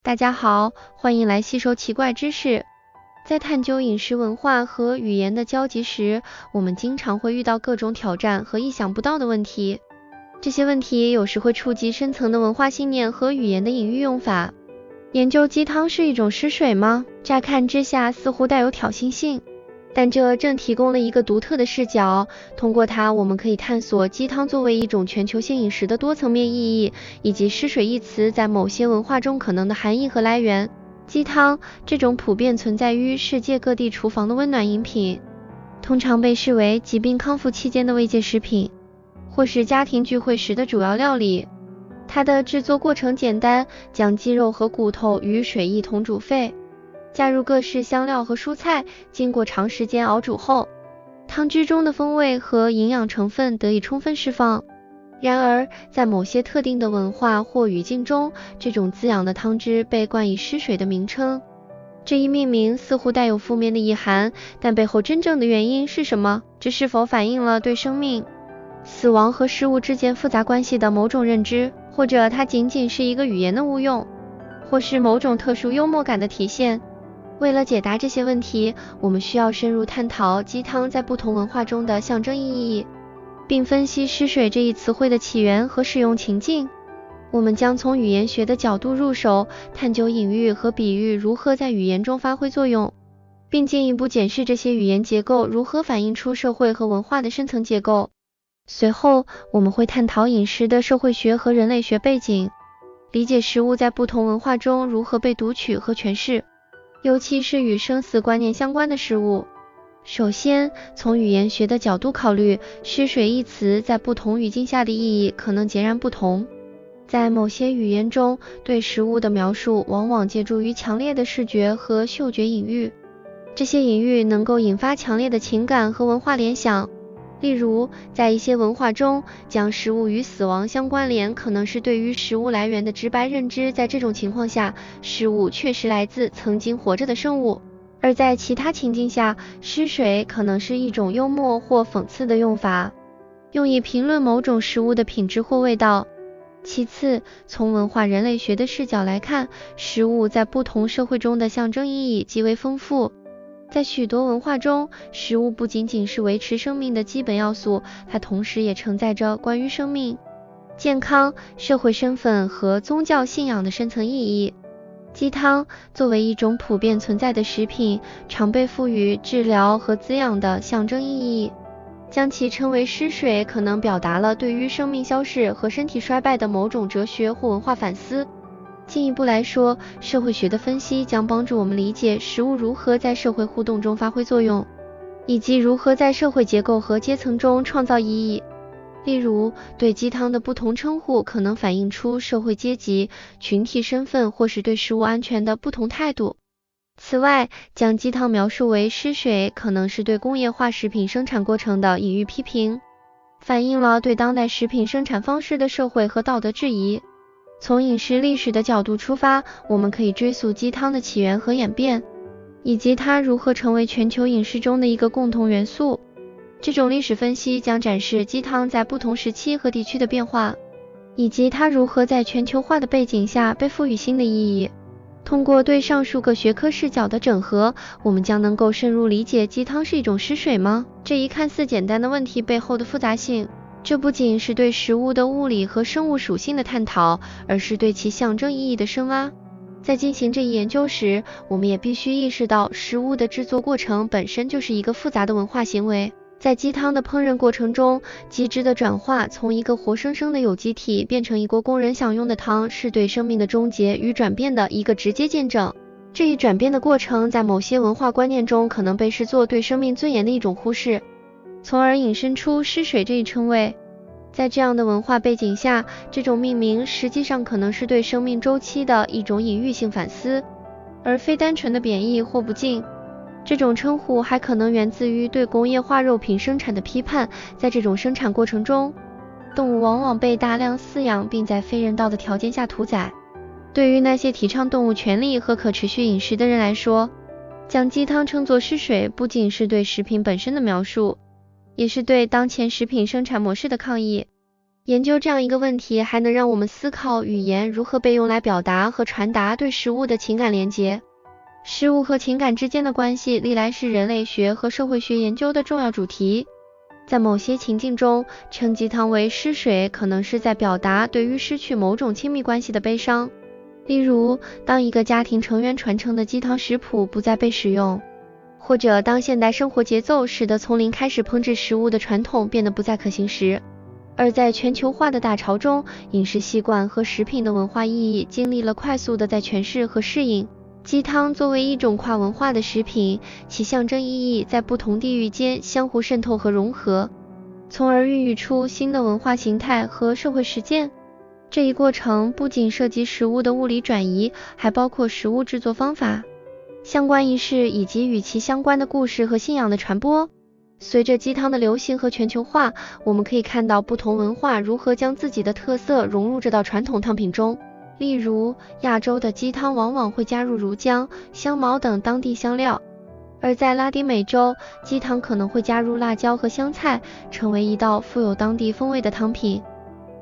大家好，欢迎来吸收奇怪知识。在探究饮食文化和语言的交集时，我们经常会遇到各种挑战和意想不到的问题。这些问题有时会触及深层的文化信念和语言的隐喻用法。研究鸡汤是一种失水吗？乍看之下似乎带有挑衅性，但这正提供了一个独特的视角，通过它我们可以探索鸡汤作为一种全球性饮食的多层面意义，以及失水一词在某些文化中可能的含义和来源。鸡汤这种普遍存在于世界各地厨房的温暖饮品，通常被视为疾病康复期间的慰藉食品，或是家庭聚会时的主要料理。它的制作过程简单，将鸡肉和骨头与水一同煮沸，加入各式香料和蔬菜，经过长时间熬煮后，汤汁中的风味和营养成分得以充分释放。然而，在某些特定的文化或语境中，这种滋养的汤汁被冠以失水的名称。这一命名似乎带有负面的意涵，但背后真正的原因是什么？这是否反映了对生命、死亡和食物之间复杂关系的某种认知？或者它仅仅是一个语言的误用，或是某种特殊幽默感的体现？为了解答这些问题，我们需要深入探讨鸡汤在不同文化中的象征意义，并分析失水这一词汇的起源和使用情境。我们将从语言学的角度入手，探究隐喻和比喻如何在语言中发挥作用，并进一步检视这些语言结构如何反映出社会和文化的深层结构。随后，我们会探讨饮食的社会学和人类学背景，理解食物在不同文化中如何被读取和诠释，尤其是与生死观念相关的事物。首先，从语言学的角度考虑，失水一词在不同语境下的意义可能截然不同。在某些语言中，对食物的描述往往借助于强烈的视觉和嗅觉隐喻，这些隐喻能够引发强烈的情感和文化联想。例如，在一些文化中，将食物与死亡相关联可能是对于食物来源的直白认知，在这种情况下，食物确实来自曾经活着的生物。而在其他情境下，失水可能是一种幽默或讽刺的用法，用以评论某种食物的品质或味道。其次，从文化人类学的视角来看，食物在不同社会中的象征意义极为丰富。在许多文化中，食物不仅仅是维持生命的基本要素，它同时也承载着关于生命、健康、社会身份和宗教信仰的深层意义。鸡汤作为一种普遍存在的食品，常被赋予治疗和滋养的象征意义。将其称为失水，可能表达了对于生命消逝和身体衰败的某种哲学或文化反思。进一步来说，社会学的分析将帮助我们理解食物如何在社会互动中发挥作用，以及如何在社会结构和阶层中创造意义。例如，对鸡汤的不同称呼可能反映出社会阶级、群体身份或是对食物安全的不同态度。此外，将鸡汤描述为失水，可能是对工业化食品生产过程的隐喻批评，反映了对当代食品生产方式的社会和道德质疑。从饮食历史的角度出发，我们可以追溯鸡汤的起源和演变，以及它如何成为全球饮食中的一个共同元素。这种历史分析将展示鸡汤在不同时期和地区的变化，以及它如何在全球化的背景下被赋予新的意义。通过对上述各学科视角的整合，我们将能够深入理解鸡汤是一种失水吗？这一看似简单的问题背后的复杂性。这不仅是对食物的物理和生物属性的探讨，而是对其象征意义的深挖。在进行这一研究时，我们也必须意识到，食物的制作过程本身就是一个复杂的文化行为。在鸡汤的烹饪过程中，鸡汁的转化从一个活生生的有机体变成一锅供人享用的汤，是对生命的终结与转变的一个直接见证。这一转变的过程，在某些文化观念中可能被视作对生命尊严的一种忽视，从而引申出失水这一称谓。在这样的文化背景下，这种命名实际上可能是对生命周期的一种隐喻性反思，而非单纯的贬义或不敬。这种称呼还可能源自于对工业化肉品生产的批判。在这种生产过程中，动物往往被大量饲养，并在非人道的条件下屠宰。对于那些提倡动物权利和可持续饮食的人来说，将鸡汤称作失水，不仅是对食品本身的描述，也是对当前食品生产模式的抗议。研究这样一个问题，还能让我们思考语言如何被用来表达和传达对食物的情感连结。食物和情感之间的关系历来是人类学和社会学研究的重要主题。在某些情境中，称鸡汤为失水，可能是在表达对于失去某种亲密关系的悲伤。例如，当一个家庭成员传承的鸡汤食谱不再被使用，或者当现代生活节奏使得从零开始烹制食物的传统变得不再可行时。而在全球化的大潮中，饮食习惯和食品的文化意义经历了快速的再诠释和适应。鸡汤作为一种跨文化的食品，其象征意义在不同地域间相互渗透和融合，从而孕育出新的文化形态和社会实践。这一过程不仅涉及食物的物理转移，还包括食物制作方法、相关仪式以及与其相关的故事和信仰的传播。随着鸡汤的流行和全球化，我们可以看到不同文化如何将自己的特色融入这道传统汤品中。例如，亚洲的鸡汤往往会加入乳姜、香茅等当地香料，而在拉丁美洲，鸡汤可能会加入辣椒和香菜，成为一道富有当地风味的汤品。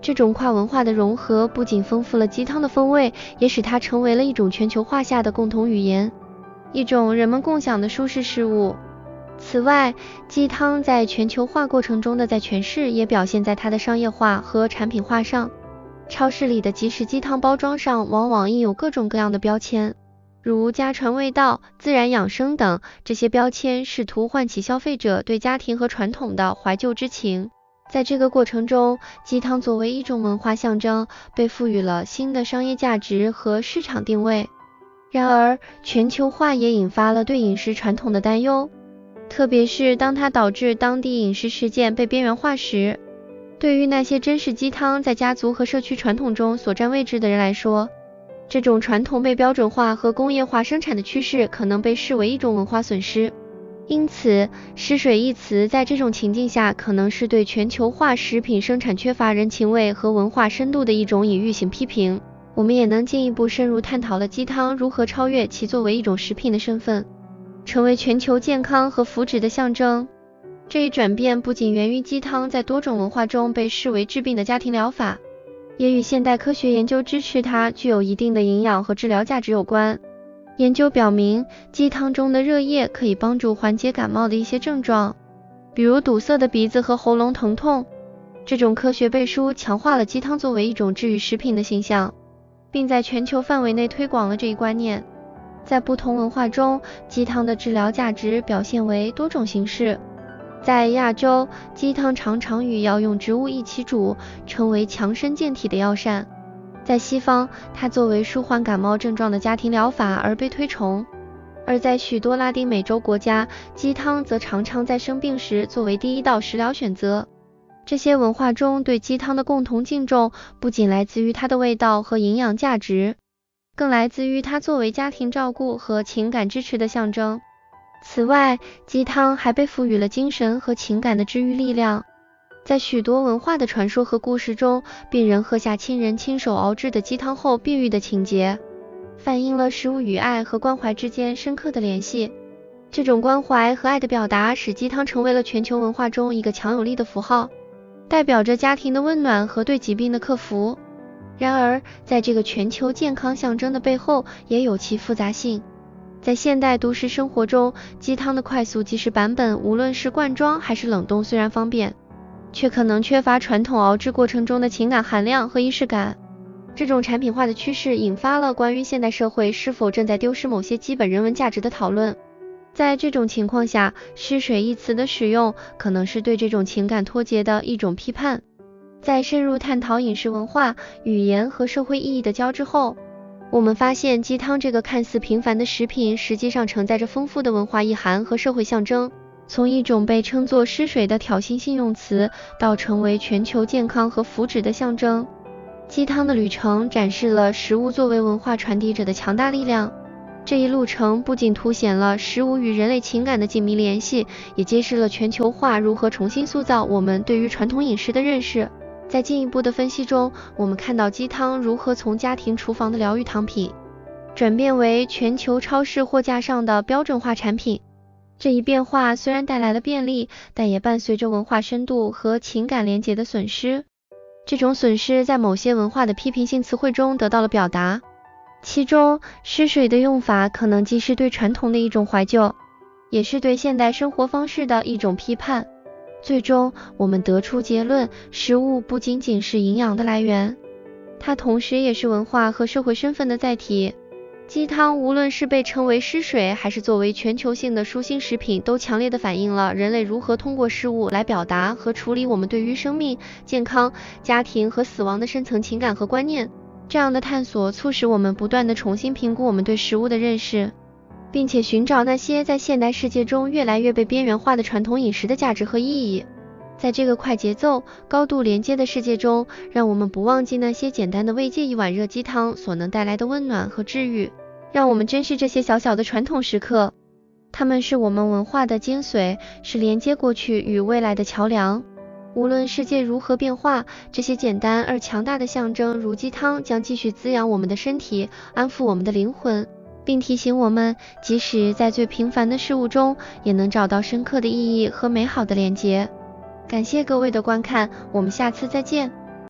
这种跨文化的融合不仅丰富了鸡汤的风味，也使它成为了一种全球化下的共同语言，一种人们共享的舒适事物。此外，鸡汤在全球化过程中的再诠释也表现在它的商业化和产品化上。超市里的即食鸡汤包装上往往印有各种各样的标签，如家传味道、自然养生等，这些标签试图唤起消费者对家庭和传统的怀旧之情。在这个过程中，鸡汤作为一种文化象征，被赋予了新的商业价值和市场定位。然而，全球化也引发了对饮食传统的担忧，特别是当它导致当地饮食实践被边缘化时。对于那些珍视鸡汤在家族和社区传统中所占位置的人来说，这种传统被标准化和工业化生产的趋势可能被视为一种文化损失。因此，失水一词在这种情境下可能是对全球化食品生产缺乏人情味和文化深度的一种隐喻性批评。我们也能进一步深入探讨了鸡汤如何超越其作为一种食品的身份，成为全球健康和福祉的象征。这一转变不仅源于鸡汤在多种文化中被视为治病的家庭疗法，也与现代科学研究支持它具有一定的营养和治疗价值有关。研究表明，鸡汤中的热液可以帮助缓解感冒的一些症状，比如堵塞的鼻子和喉咙疼痛。这种科学背书强化了鸡汤作为一种治愈食品的形象，并在全球范围内推广了这一观念。在不同文化中，鸡汤的治疗价值表现为多种形式。在亚洲，鸡汤常常与药用植物一起煮，成为强身健体的药膳。在西方，它作为舒缓感冒症状的家庭疗法而被推崇。而在许多拉丁美洲国家，鸡汤则常常在生病时作为第一道食疗选择。这些文化中对鸡汤的共同敬重，不仅来自于它的味道和营养价值，更来自于它作为家庭照顾和情感支持的象征。此外，鸡汤还被赋予了精神和情感的治愈力量。在许多文化的传说和故事中，病人喝下亲人亲手熬制的鸡汤后病愈的情节，反映了食物与爱和关怀之间深刻的联系。这种关怀和爱的表达使鸡汤成为了全球文化中一个强有力的符号，代表着家庭的温暖和对疾病的克服。然而，在这个全球健康象征的背后，也有其复杂性。在现代都市生活中，鸡汤的快速即食版本，无论是罐装还是冷冻，虽然方便，却可能缺乏传统熬制过程中的情感含量和仪式感。这种产品化的趋势引发了关于现代社会是否正在丢失某些基本人文价值的讨论。在这种情况下，失水一词的使用可能是对这种情感脱节的一种批判。在深入探讨饮食文化、语言和社会意义的交织后，我们发现鸡汤这个看似平凡的食品实际上承载着丰富的文化意涵和社会象征。从一种被称作失水的挑衅性用词，到成为全球健康和福祉的象征，鸡汤的旅程展示了食物作为文化传递者的强大力量。这一路程不仅凸显了食物与人类情感的紧密联系，也揭示了全球化如何重新塑造我们对于传统饮食的认识。在进一步的分析中，我们看到鸡汤如何从家庭厨房的疗愈汤品，转变为全球超市货架上的标准化产品。这一变化虽然带来了便利，但也伴随着文化深度和情感连结的损失。这种损失在某些文化的批评性词汇中得到了表达，其中失水的用法可能既是对传统的一种怀旧，也是对现代生活方式的一种批判。最终我们得出结论，食物不仅仅是营养的来源，它同时也是文化和社会身份的载体。鸡汤无论是被称为失水，还是作为全球性的舒心食品，都强烈地反映了人类如何通过食物来表达和处理我们对于生命、健康、家庭和死亡的深层情感和观念。这样的探索促使我们不断地重新评估我们对食物的认识，并且寻找那些在现代世界中越来越被边缘化的传统饮食的价值和意义。在这个快节奏、高度连接的世界中，让我们不忘记那些简单的慰藉一碗热鸡汤所能带来的温暖和治愈。让我们珍视这些小小的传统时刻，它们是我们文化的精髓，是连接过去与未来的桥梁。无论世界如何变化，这些简单而强大的象征如鸡汤将继续滋养我们的身体，安抚我们的灵魂，并提醒我们，即使在最平凡的事物中，也能找到深刻的意义和美好的连结。感谢各位的观看，我们下次再见。